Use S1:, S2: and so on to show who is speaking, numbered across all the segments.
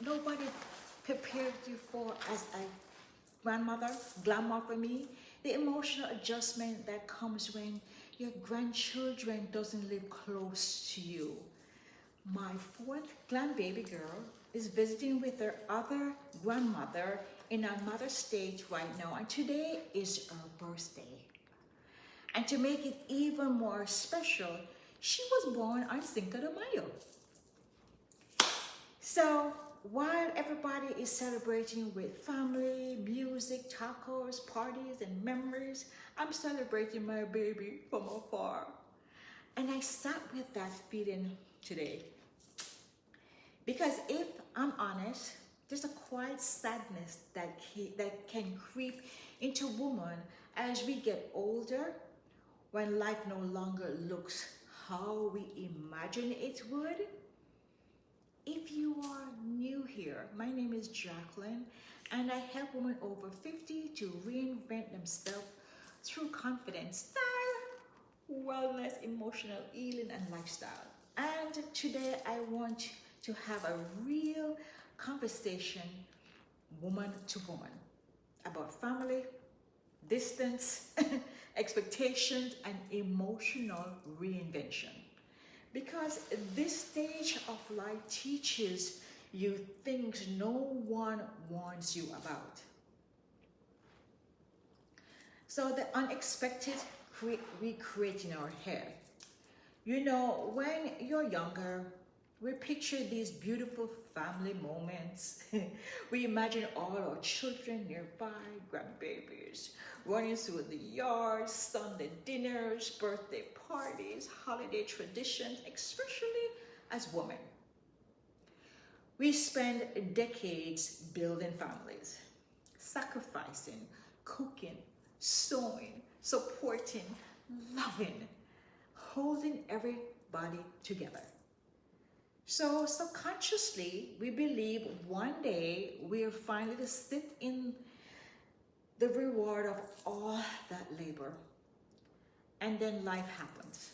S1: nobody prepared you for as a grandma for me. The emotional adjustment that comes when your grandchildren doesn't live close to you. My fourth grandbaby girl is visiting with her other grandmother in another state right now, and today is her birthday. And to make it even more special, she was born on Cinco de Mayo. So while everybody is celebrating with family, music, tacos, parties, and memories, I'm celebrating my baby from afar. And I sat with that feeling today. Because if I'm honest, there's a quiet sadness that can creep into women as we get older, when life no longer looks how we imagine it would. If you are new here, my name is Jacqueline, and I help women over 50 to reinvent themselves through confidence, style, wellness, emotional healing, and lifestyle. And today I want to have a real conversation, woman to woman, about family, distance, expectations, and emotional reinvention. Because this stage of life teaches you things no one warns you about. So the unexpected we create in our head. You know, when you're younger, we picture these beautiful family moments. We imagine all our children nearby, grandbabies, running through the yard, Sunday dinners, birthday parties, holiday traditions, especially as women. We spend decades building families, sacrificing, cooking, sewing, supporting, loving, holding everybody together. So subconsciously, we believe one day we'll finally sit in the reward of all that labor. And then life happens.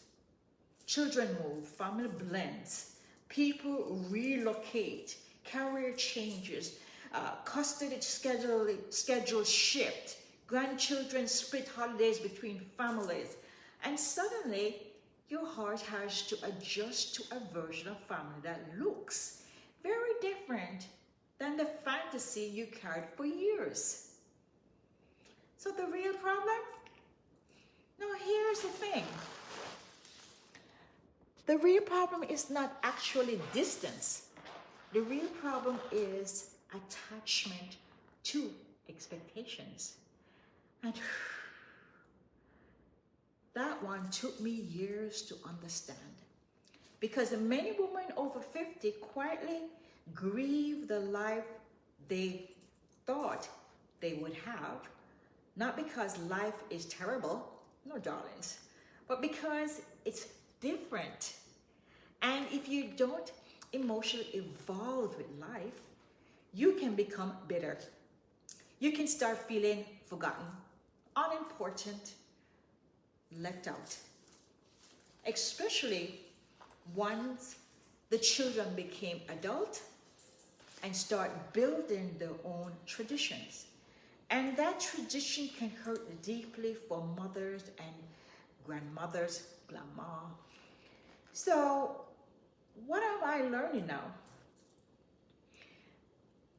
S1: Children move, family blends, people relocate, career changes, custody schedule shift, grandchildren split holidays between families, and suddenly your heart has to adjust to a version of family that looks very different than the fantasy you carried for years. So the real problem? No, here's the thing. The real problem is not actually distance. The real problem is attachment to expectations. And that one took me years to understand. Because many women over 50 quietly grieve the life they thought they would have, not because life is terrible, no darlings, but because it's different. And if you don't emotionally evolve with life, you can become bitter. You can start feeling forgotten, unimportant, left out. Especially once the children became adult and start building their own traditions. And that tradition can hurt deeply for mothers and grandmothers, grandma. So what am I learning now?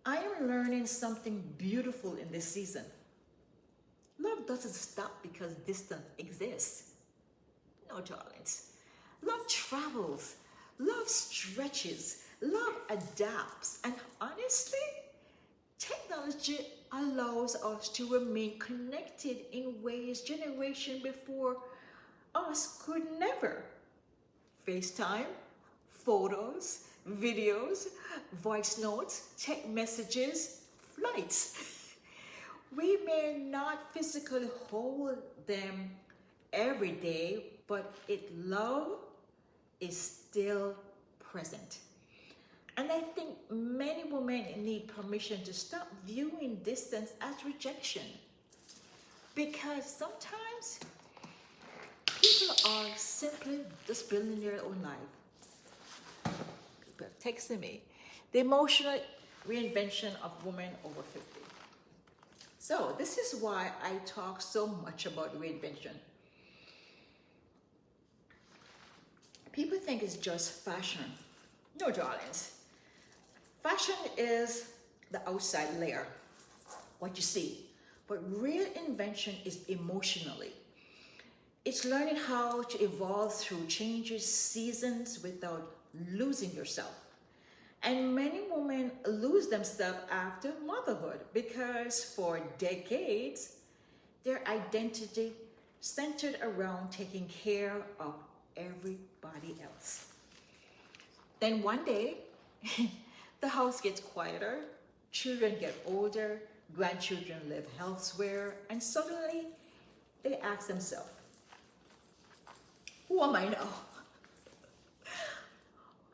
S1: I am learning something beautiful in this season. Love doesn't stop because distance exists. No, darlings. Love travels. Love stretches. Love adapts. And honestly, technology allows us to remain connected in ways generation before us could never. FaceTime, photos, videos, voice notes, text messages, flights. We may not physically hold them every day, but love is still present. And I think many women need permission to stop viewing distance as rejection. Because sometimes people are simply just building their own life. People are texting me. The emotional reinvention of women over 50. So this is why I talk so much about reinvention. People think it's just fashion. No, darlings. Fashion is the outside layer, what you see. But real invention is emotionally. It's learning how to evolve through changes, seasons without losing yourself. And many women lose themselves after motherhood because for decades, their identity centered around taking care of everybody else. Then one day, the house gets quieter, children get older, grandchildren live elsewhere, and suddenly they ask themselves, who am I now?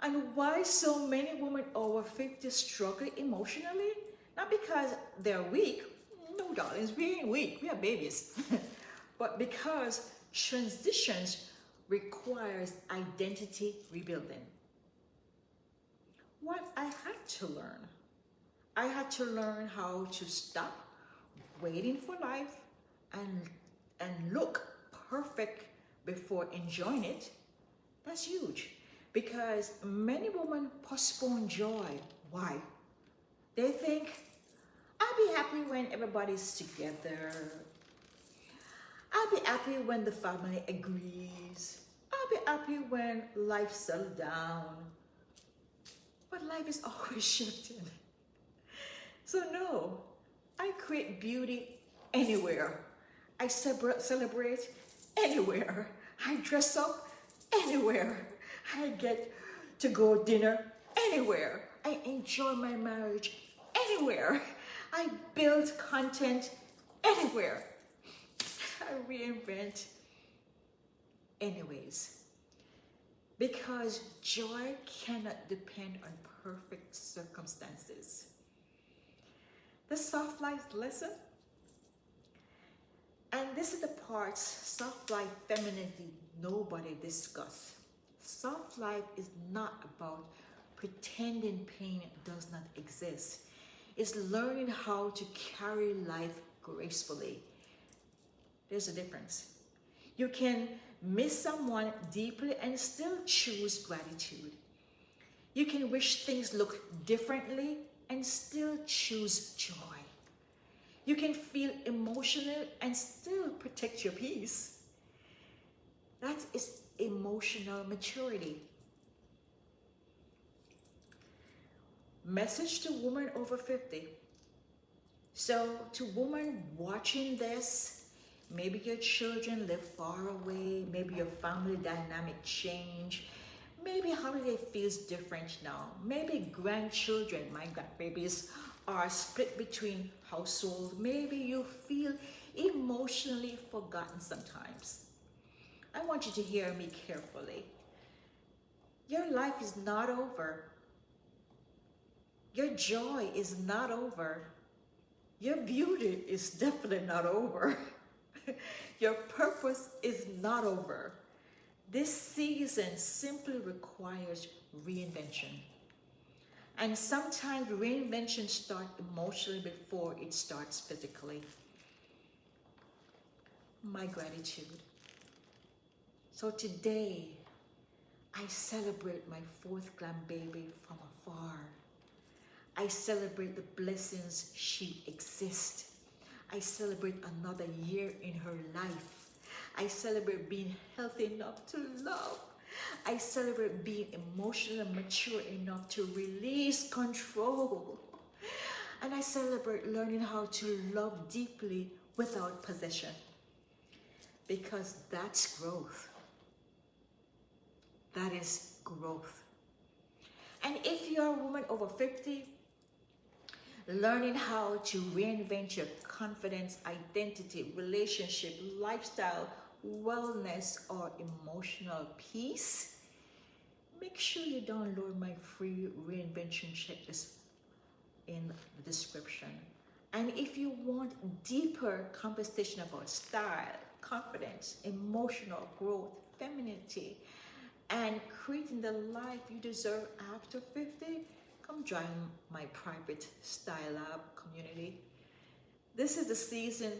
S1: And why so many women over 50 struggle emotionally? Not because they're weak. No, darlings, we ain't weak. We are babies. But because transitions requires identity rebuilding. What I had to learn. I had to learn how to stop waiting for life and look perfect before enjoying it. That's huge. Because many women postpone joy. Why? They think, I'll be happy when everybody's together. I'll be happy when the family agrees. I'll be happy when life settles down. But life is always shifting. So no, I create beauty anywhere. I celebrate anywhere. I dress up anywhere. I get to go dinner anywhere. I enjoy my marriage anywhere. I build content anywhere. I reinvent anyways. Because joy cannot depend on perfect circumstances. The soft life lesson. And this is the part, soft life femininity, nobody discuss. Soft life is not about pretending pain does not exist. It's learning how to carry life gracefully. There's a difference. You can miss someone deeply and still choose gratitude. You can wish things look differently and still choose joy. You can feel emotional and still protect your peace. That is emotional maturity. Message to women over 50. So to women watching this, maybe your children live far away, maybe your family dynamic change, maybe holiday feels different now, maybe grandchildren, my grandbabies, are split between households, maybe you feel emotionally forgotten sometimes. I want you to hear me carefully. Your life is not over. Your joy is not over. Your beauty is definitely not over. Your purpose is not over. This season simply requires reinvention. And sometimes reinvention starts emotionally before it starts physically. My gratitude. So today, I celebrate my fourth grandbaby from afar. I celebrate the blessings she exists. I celebrate another year in her life. I celebrate being healthy enough to love. I celebrate being emotionally mature enough to release control. And I celebrate learning how to love deeply without possession. Because that's growth. That is growth. And if you're a woman over 50, learning how to reinvent your confidence, identity, relationship, lifestyle, wellness, or emotional peace, make sure you download my free reinvention checklist in the description. And if you want deeper conversation about style, confidence, emotional growth, femininity, and creating the life you deserve after 50, come join my private Style Lab community. This is the season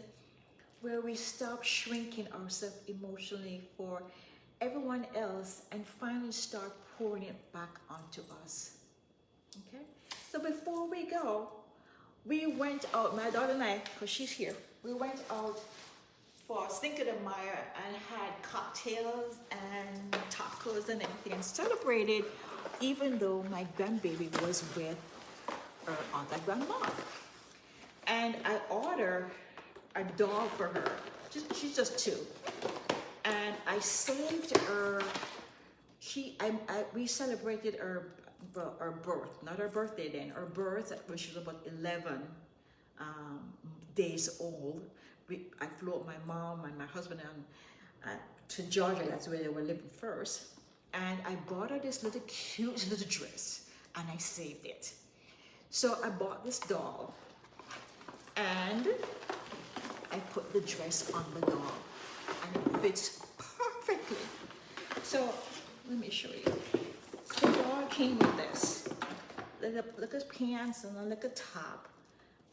S1: where we stop shrinking ourselves emotionally for everyone else and finally start pouring it back onto us. Okay? So before we go, we went out, my daughter and I, because she's here, we went out for Cinco de Mayo and had cocktails and tacos and everything and celebrated, even though my grandbaby was with her aunt and grandma. And I ordered a doll for her. She's just 2. And I saved her, we celebrated her birth, not her birthday then, her birth when she was about 11 days old. I flew up my mom and my husband to Georgia, that's where they were living first. And I bought her this little cute little dress and I saved it. So I bought this doll and I put the dress on the doll and it fits perfectly. So let me show you. The doll came with this, little pants and a little top.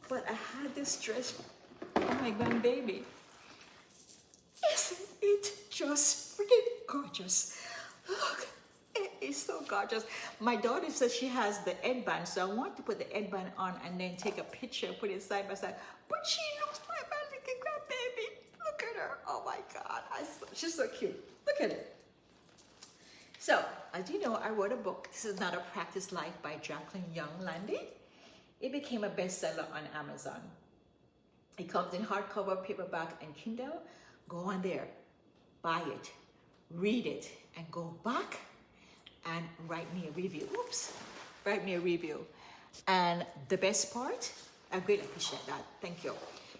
S1: But I had this dress for my grandbaby. Isn't it just freaking gorgeous? Look, it is so gorgeous. My daughter says she has the headband, so I want to put the headband on and then take a picture, put it side by side. But she looks like my little grandbaby. Look at her. Oh my God. She's so cute. Look at it. So, as you know, I wrote a book. This is Not a Practice Life by Jacqueline Young Landy. It became a bestseller on Amazon. It comes in hardcover, paperback, and Kindle. Go on there, buy it, read it, and go back and write me a review. Oops, write me a review. And the best part, I greatly appreciate that, thank you.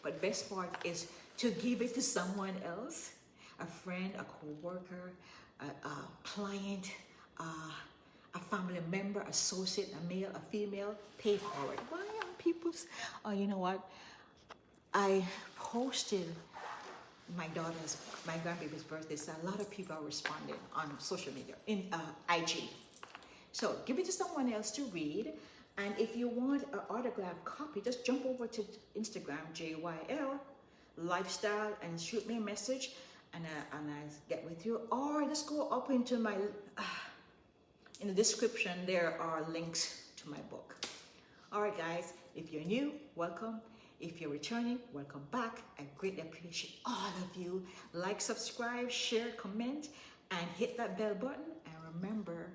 S1: But the best part is to give it to someone else, a friend, a co-worker, a client, a family member, associate, a male, a female, pay for it. Why are people's, oh, you know what? I posted my grandbaby's birthday, so a lot of people are responding on social media, in IG. So give it to someone else to read. And if you want an autographed copy, just jump over to Instagram, JYL Lifestyle, and shoot me a message, and I get with you. Or just go up into my, in the description, there are links to my book. All right, guys, if you're new, welcome. If you're returning, welcome back. I greatly appreciate all of you. Like, subscribe, share, comment, and hit that bell button. And remember,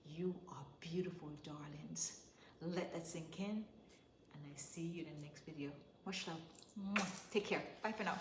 S1: you are beautiful, darlings. Let that sink in, and I see you in the next video. Much love. Take care. Bye for now.